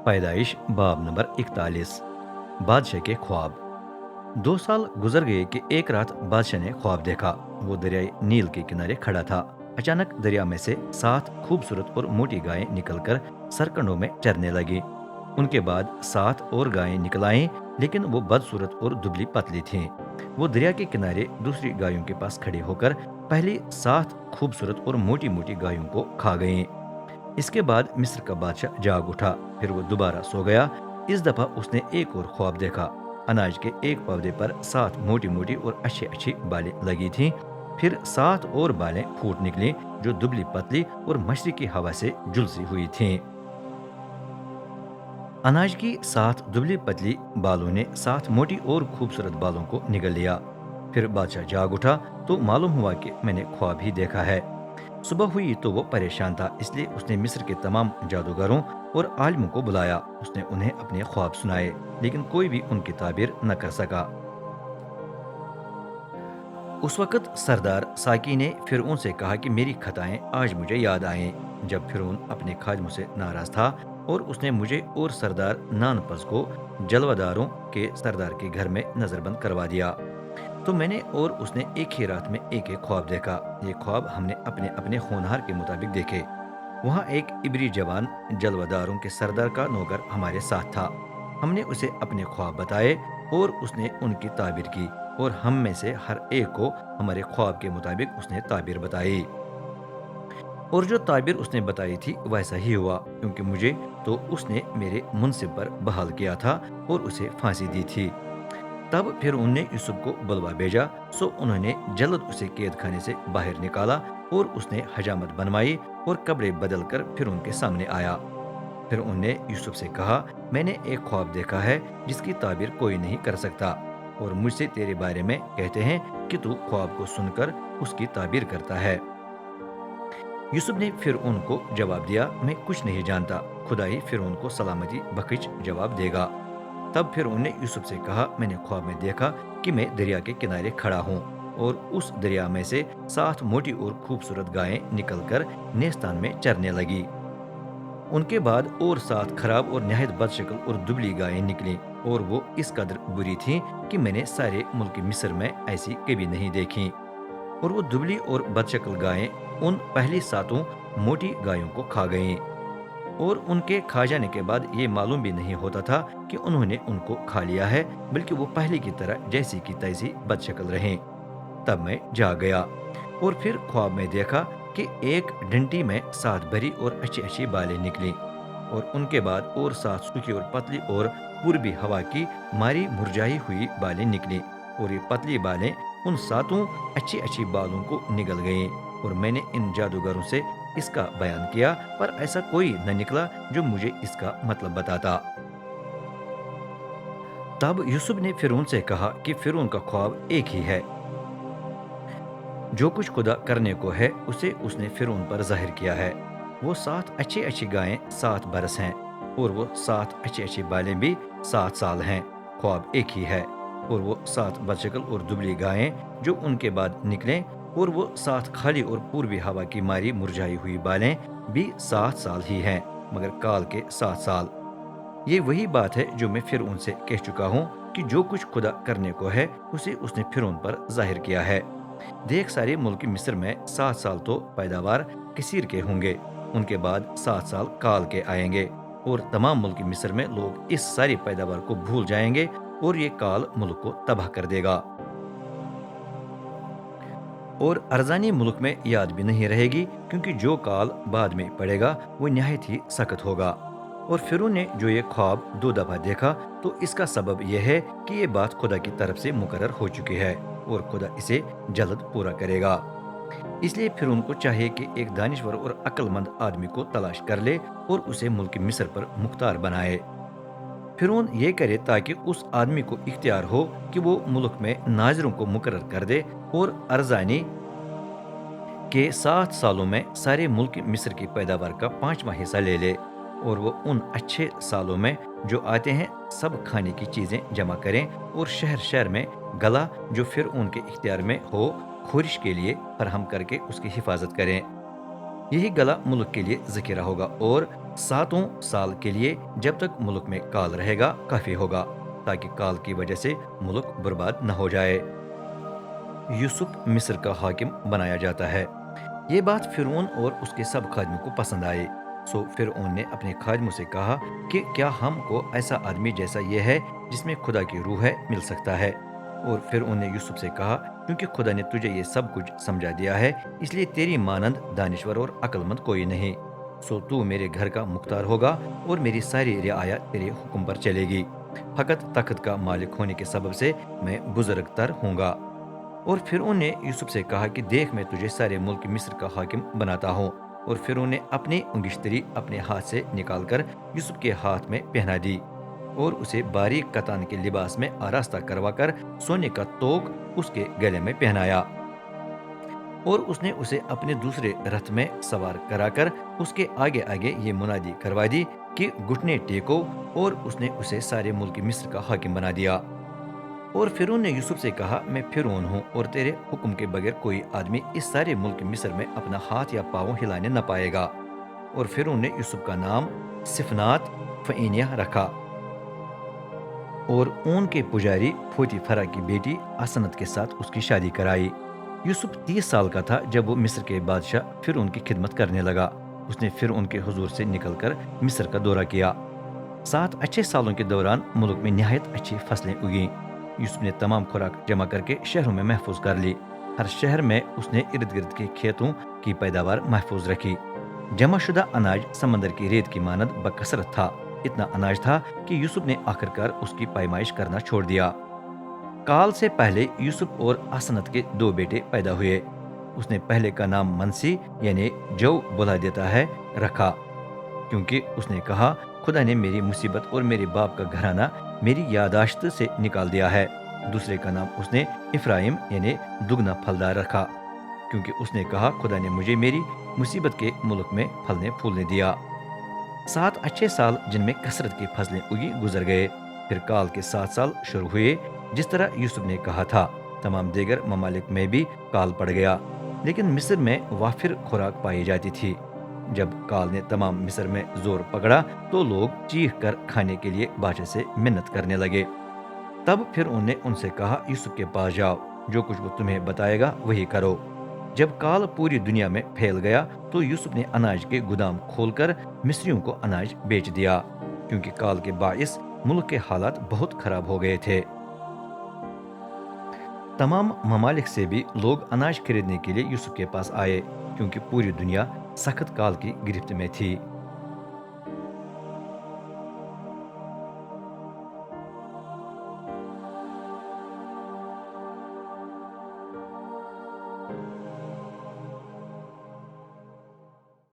پیدائش باب نمبر 41 بادشاہ کے خواب 2 سال گزر گئے کہ ایک رات بادشاہ نے خواب دیکھا۔ وہ دریائے نیل کے کنارے کھڑا تھا۔ اچانک دریا میں سے 7 خوبصورت اور موٹی گائیں نکل کر سرکنڈوں میں چرنے لگی۔ ان کے بعد 7 اور گائیں نکل آئیں، لیکن وہ بدصورت اور دبلی پتلی تھیں۔ وہ دریا کے کنارے دوسری گایوں کے پاس کھڑے ہو کر پہلی 7 خوبصورت اور موٹی موٹی گایوں کو کھا گئیں۔ اس کے بعد مصر کا بادشاہ جاگ اٹھا، پھر وہ دوبارہ سو گیا۔ اس دفعہ اس نے ایک اور خواب دیکھا۔ اناج کے ایک پودے پر 7 موٹی موٹی اور اچھی بالیں لگی تھیں، پھر 7 اور بالیں پھوٹ نکلیں جو دبلی پتلی اور مشرقی ہوا سے جلسی ہوئی تھیں۔ اناج کی 7 دبلی پتلی بالوں نے 7 موٹی اور خوبصورت بالوں کو نگل لیا۔ پھر بادشاہ جاگ اٹھا تو معلوم ہوا کہ میں نے خواب ہی دیکھا ہے۔ صبح ہوئی تو وہ پریشان تھا، اس لیے اس نے مصر کے تمام جادوگروں اور عالموں کو بلایا۔ اس نے انہیں اپنے خواب سنائے، لیکن کوئی بھی ان کی تعبیر نہ کر سکا۔ اس وقت سردار ساکی نے فرعون سے کہا کہ میری خطائیں آج مجھے یاد آئیں۔ جب فرعون اپنے خادموں سے ناراض تھا اور اس نے مجھے اور سردار نانپس کو جلوہ کے سردار کے گھر میں نظر بند کروا دیا، تو میں نے اور اس نے ایک ہی رات میں ایک ایک خواب دیکھا۔ یہ خواب ہم نے اپنے اپنے ہونہار کے مطابق دیکھے۔ وہاں ایک عبری جوان جلوہ داروں کے سردار کا نوکر ہمارے ساتھ تھا۔ ہم نے اسے اپنے خواب بتائے اور اس نے ان کی تعبیر کی، اور ہم میں سے ہر ایک کو ہمارے خواب کے مطابق اس نے تعبیر بتائی۔ اور جو تعبیر اس نے بتائی تھی ویسا ہی ہوا، کیونکہ مجھے تو اس نے میرے منصب پر بحال کیا تھا اور اسے پھانسی دی تھی۔ تب پھر انہوں نے یوسف کو بلوا بھیجا، سو انہوں نے جلد اسے قید خانے سے باہر نکالا، اور اس نے حجامت بنوائی اور کپڑے بدل کر پھر ان کے سامنے آیا۔ پھر انہوں نے یوسف سے کہا، میں نے ایک خواب دیکھا ہے جس کی تعبیر کوئی نہیں کر سکتا، اور مجھ سے تیرے بارے میں کہتے ہیں کہ تو خواب کو سن کر اس کی تعبیر کرتا ہے۔ یوسف نے فرعون کو جواب دیا، میں کچھ نہیں جانتا، خدا ہی فرعون کو سلامتی بخش جواب دے گا۔ تب فرعون نے یوسف سے کہا، میں نے خواب میں دیکھا کہ میں دریا کے کنارے کھڑا ہوں، اور اس دریا میں سے 7 موٹی اور خوبصورت گائیں نکل کر نیستان میں چرنے لگی۔ ان کے بعد اور 7 خراب اور نہایت بد شکل اور دبلی گائیں نکلیں، اور وہ اس قدر بری تھیں کہ میں نے سارے ملک مصر میں ایسی کبھی نہیں دیکھیں۔ اور وہ دبلی اور بد شکل گائیں ان پہلی 7 موٹی گایوں کو کھا گئیں، اور ان کے کھا جانے کے بعد یہ معلوم بھی نہیں ہوتا تھا کہ انہوں نے ان کو کھا لیا ہے، بلکہ وہ پہلے کی طرح جیسی کی تیسی بد شکل رہیں۔ تب میں جاگ گیا، اور پھر خواب میں دیکھا کہ ایک ڈنٹی میں 7 بھری اور اچھی بالیں نکلیں، اور ان کے بعد اور 7 سوکھی اور پتلی اور پوربی ہوا کی ماری مرجائی ہوئی بالیں نکلیں، اور یہ پتلی بالیں ان 7 اچھی بالوں کو نگل گئیں۔ اور میں نے ان جادوگروں سے اس کا بیان کیا، پر ایسا کوئی نہ نکلا جو مجھے اس کا مطلب بتاتا۔ تب یوسف نے فرعون سے کہا کہ فرعون کا خواب ایک ہی ہے، جو کچھ خدا کرنے کو ہے اسے اس نے فرعون پر ظاہر کیا ہے۔ وہ 7 اچھی گائیں 7 برس ہیں، اور وہ 7 اچھی بالیں بھی 7 سال ہیں۔ خواب ایک ہی ہے۔ اور وہ 7 بدشکل اور دبلی گائیں جو ان کے بعد نکلیں، اور وہ 7 خالی اور پوربی ہوا کی ماری مرجھائی ہوئی بالیں بھی 7 سال ہی ہیں، مگر کال کے 7 سال۔ یہ وہی بات ہے جو میں فرعون سے کہہ چکا ہوں کہ جو کچھ خدا کرنے کو ہے اسے اس نے فرعون پر ظاہر کیا ہے۔ دیکھ، سارے ملک مصر میں 7 سال تو پیداوار کثیر کے ہوں گے، ان کے بعد 7 سال کال کے آئیں گے، اور تمام ملک مصر میں لوگ اس ساری پیداوار کو بھول جائیں گے، اور یہ کال ملک کو تباہ کر دے گا، اور ارزانی ملک میں یاد بھی نہیں رہے گی، کیونکہ جو کال بعد میں پڑے گا وہ نہایت ہی سخت ہوگا۔ اور فرعون نے جو یہ خواب 2 دفعہ دیکھا، تو اس کا سبب یہ ہے کہ یہ بات خدا کی طرف سے مقرر ہو چکی ہے، اور خدا اسے جلد پورا کرے گا۔ اس لیے فرعون کو چاہیے کہ ایک دانشور اور عقل مند آدمی کو تلاش کر لے اور اسے ملک مصر پر مختار بنائے۔ فرعون یہ کرے تاکہ اس آدمی کو اختیار ہو کہ وہ ملک میں ناظروں کو مقرر کر دے، اور ارزانی کے 7 سالوں میں سارے ملک مصر کی پیداوار کا 5واں حصہ لے لے، اور وہ ان اچھے سالوں میں جو آتے ہیں سب کھانے کی چیزیں جمع کریں، اور شہر شہر میں گلا جو فرعون کے اختیار میں ہو خورش کے لیے فراہم کر کے اس کی حفاظت کریں۔ یہی گلا ملک کے لیے ذخیرہ ہوگا، اور 7 سال کے لیے جب تک ملک میں کال رہے گا کافی ہوگا تاکہ کال کی وجہ سے ملک برباد نہ ہو جائے۔ یوسف مصر کا حاکم بنایا جاتا ہے۔ یہ بات فرعون اور اس کے سب خادموں کو پسند آئی۔ سو فرعون نے اپنے خادموں سے کہا کہ کیا ہم کو ایسا آدمی جیسا یہ ہے جس میں خدا کی روح ہے مل سکتا ہے؟ اور فرعون نے یوسف سے کہا کیونکہ خدا نے تجھے یہ سب کچھ سمجھا دیا ہے اس لیے تیری مانند دانشور اور عقل مند کوئی نہیں۔ سو تو میرے گھر کا مختار ہوگا اور میری ساری رعایا تیرے حکم پر چلے گی۔ فقط تخت کا مالک ہونے کے سبب سے میں بزرگ تر ہوں گا۔ اور فرعون نے یوسف سے کہا کہ دیکھ میں تجھے سارے ملک مصر کا حاکم بناتا ہوں۔ اور فرعون نے اپنی انگشتری اپنے ہاتھ سے نکال کر یوسف کے ہاتھ میں پہنا دی اور اسے باریک کتان کے لباس میں آراستہ کروا کر سونے کا توق اس کے گلے میں پہنایا۔ اور اس نے اسے اپنے دوسرے رتھ میں سوار کرا کر اس کے آگے آگے یہ منادی کروا دی کہ گھٹنے ٹیکو، اور اس نے اسے سارے ملک مصر کا حاکم بنا دیا۔ اور فرعون نے یوسف سے کہا میں فرعون ہوں اور تیرے حکم کے بغیر کوئی آدمی اس سارے ملک مصر میں اپنا ہاتھ یا پاؤں ہلانے نہ پائے گا۔ اور فرعون نے یوسف کا نام سفنات فعینیہ رکھا۔ اور اون کے پجاری پھوتی فرا کی بیٹی اسنت کے ساتھ اس کی شادی کرائی۔ یوسف 30 سال کا تھا جب وہ مصر کے بادشاہ فرعون کی خدمت کرنے لگا۔ اس نے فرعون کے حضور سے نکل کر مصر کا دورہ کیا۔ 7 اچھے سالوں کے دوران ملک میں نہایت اچھی فصلیں اگیں۔ یوسف نے تمام خوراک جمع کر کے شہروں میں محفوظ کر لی۔ ہر شہر میں اس نے ارد گرد کے کھیتوں کی پیداوار محفوظ رکھی۔ جمع شدہ اناج سمندر کی ریت کی مانند بکثرت تھا۔ اتنا اناج تھا کہ یوسف نے آخر کار اس کی پیمائش کرنا چھوڑ دیا۔ کال سے پہلے یوسف اور اسنت کے 2 بیٹے پیدا ہوئے۔ اس نے پہلے کا نام منسی یعنی جو بلا دیتا ہے رکھا، کیونکہ اس نے کہا خدا نے میری مصیبت اور میرے باپ کا گھرانہ میری یاداشت سے نکال دیا ہے۔ دوسرے کا نام اس نے افرایم یعنی دگنا پھلدار رکھا، کیونکہ اس نے کہا خدا نے مجھے میری مصیبت کے ملک میں پھلنے پھولنے دیا۔ 7 اچھے سال جن میں کثرت کی فصلیں اگی گزر گئے۔ پھر کال کے 7 سال شروع ہوئے جس طرح یوسف نے کہا تھا۔ تمام دیگر ممالک میں بھی کال پڑ گیا، لیکن مصر میں وافر خوراک پائی جاتی تھی۔ جب کال نے تمام مصر میں زور پکڑا تو لوگ چیخ کر کھانے کے لیے بادشاہ سے منت کرنے لگے۔ تب پھر انہوں نے ان سے کہا یوسف کے پاس جاؤ، جو کچھ وہ تمہیں بتائے گا وہی کرو۔ جب کال پوری دنیا میں پھیل گیا تو یوسف نے اناج کے گودام کھول کر مصریوں کو اناج بیچ دیا، کیونکہ کال کے باعث ملک کے حالات بہت خراب ہو گئے تھے۔ تمام ممالک سے بھی لوگ اناج خریدنے کے لیے یوسف کے پاس آئے، کیونکہ پوری دنیا سخت کال کی گرفت میں تھی۔